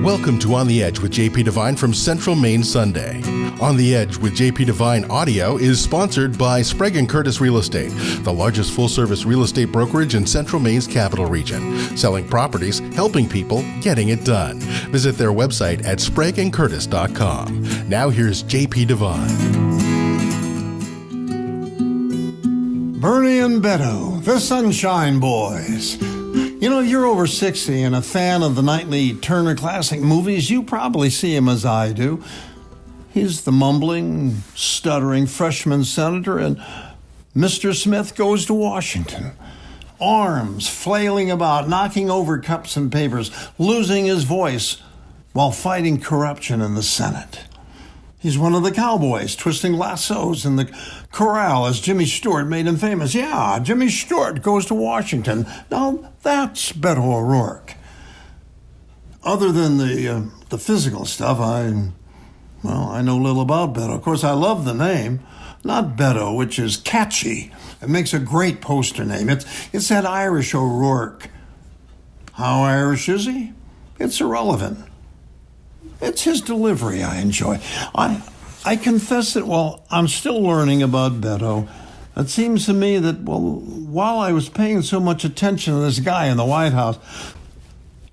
Welcome to On the Edge with JP Devine from Central Maine Sunday. On the Edge with JP Devine audio is sponsored by Sprague & Curtis Real Estate, the largest full-service real estate brokerage in Central Maine's capital region. Selling properties, helping people, getting it done. Visit their website at spragueandcurtis.com. Now here's JP Devine. Bernie and Beto, the Sunshine Boys. You know, if you're over 60 and a fan of the nightly Turner Classic Movies, you probably see him as I do. He's the mumbling, stuttering freshman senator in Mr. Smith Goes to Washington. Arms flailing about, knocking over cups and papers, losing his voice while fighting corruption in the Senate. He's one of the cowboys twisting lassos in the corral as Jimmy Stewart made him famous. Yeah, Jimmy Stewart goes to Washington. Now, that's Beto O'Rourke. Other than the physical stuff, I know little about Beto. Of course, I love the name. Not Beto, which is catchy. It makes a great poster name. It's that Irish O'Rourke. How Irish is he? It's irrelevant. It's his delivery I enjoy. I confess that while I'm still learning about Beto, it seems to me that, while I was paying so much attention to this guy in the White House,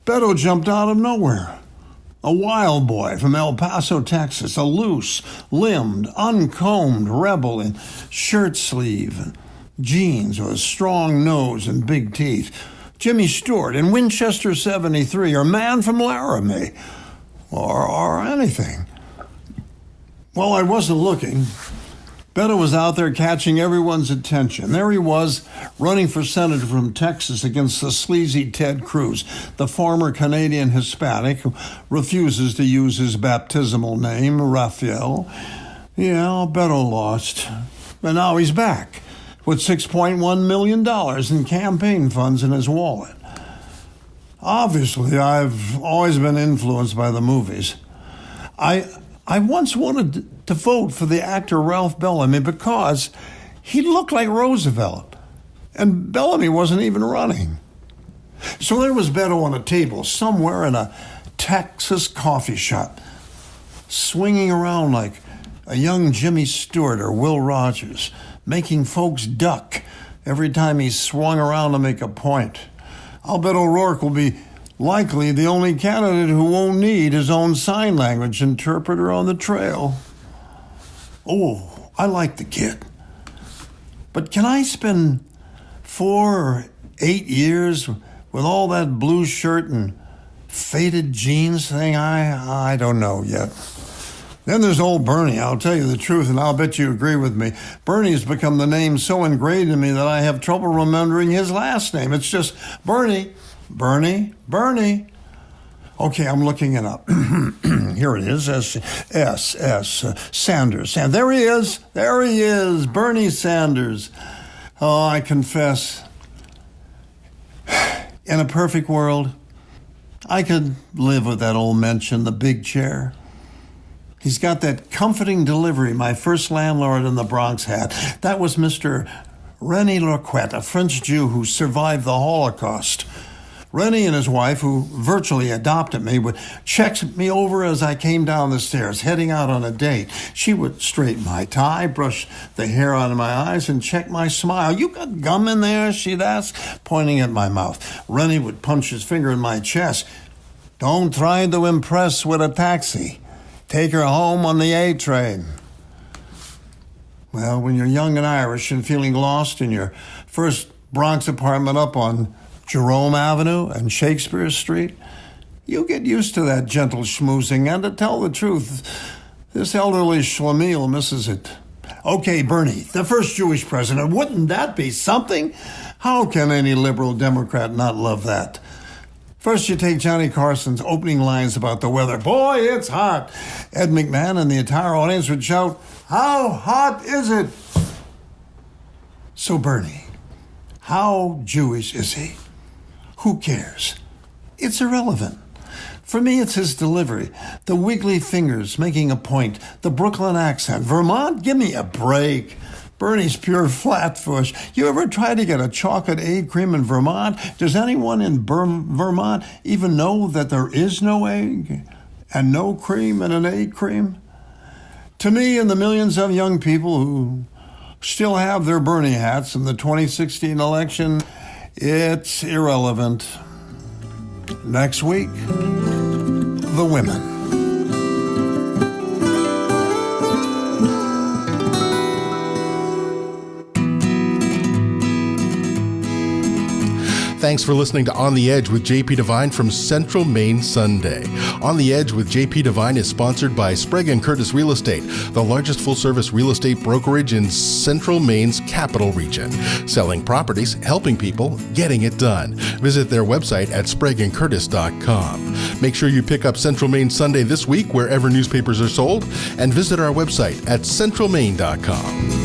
Beto jumped out of nowhere. A wild boy from El Paso, Texas, a loose-limbed, uncombed rebel in shirt sleeve and jeans with a strong nose and big teeth. Jimmy Stewart in Winchester 73, or Man from Laramie. Or anything. Well, I wasn't looking. Beto was out there catching everyone's attention. There he was, running for senator from Texas against the sleazy Ted Cruz, the former Canadian Hispanic who refuses to use his baptismal name, Raphael. Yeah, Beto lost. But now he's back with $6.1 million in campaign funds in his wallet. Obviously, I've always been influenced by the movies. I once wanted to vote for the actor Ralph Bellamy because he looked like Roosevelt, and Bellamy wasn't even running. So there was Beto on a table somewhere in a Texas coffee shop, swinging around like a young Jimmy Stewart or Will Rogers, making folks duck every time he swung around to make a point. I'll bet O'Rourke will be likely the only candidate who won't need his own sign language interpreter on the trail. Oh, I like the kid. But can I spend 4 or 8 years with all that blue shirt and faded jeans thing? I don't know yet. Then there's old Bernie. I'll tell you the truth, and I'll bet you agree with me. Bernie's become the name so ingrained in me that I have trouble remembering his last name. It's just Bernie. Okay, I'm looking it up. Here it is. Sanders. And there he is. Bernie Sanders. Oh, I confess, in a perfect world, I could live with that old mention, the big chair. He's got that comforting delivery my first landlord in the Bronx had. That was Mr. René Lequette, a French Jew who survived the Holocaust. René and his wife, who virtually adopted me, would check me over as I came down the stairs, heading out on a date. She would straighten my tie, brush the hair out of my eyes, and check my smile. "You got gum in there?" she'd ask, pointing at my mouth. René would punch his finger in my chest. "Don't try to impress with a taxi. Take her home on the A train." Well, when you're young and Irish and feeling lost in your first Bronx apartment up on Jerome Avenue and Shakespeare Street, you get used to that gentle schmoozing, and to tell the truth, this elderly schlemiel misses it. Okay, Bernie, the first Jewish president, wouldn't that be something? How can any liberal Democrat not love that? First, you take Johnny Carson's opening lines about the weather. "Boy, it's hot." Ed McMahon and the entire audience would shout, "How hot is it?" So Bernie, how Jewish is he? Who cares? It's irrelevant. For me, it's his delivery. The wiggly fingers making a point. The Brooklyn accent. Vermont? Give me a break. Bernie's pure flatbush. You ever try to get a chocolate egg cream in Vermont? Does anyone in Vermont even know that there is no egg and no cream in an egg cream? To me and the millions of young people who still have their Bernie hats in the 2016 election, it's irrelevant. Next week, the women. Thanks for listening to On the Edge with JP Devine from Central Maine Sunday. On the Edge with JP Devine is sponsored by Sprague & Curtis Real Estate, the largest full-service real estate brokerage in Central Maine's capital region. Selling properties, helping people, getting it done. Visit their website at spragueandcurtis.com. Make sure you pick up Central Maine Sunday this week wherever newspapers are sold, and visit our website at centralmaine.com.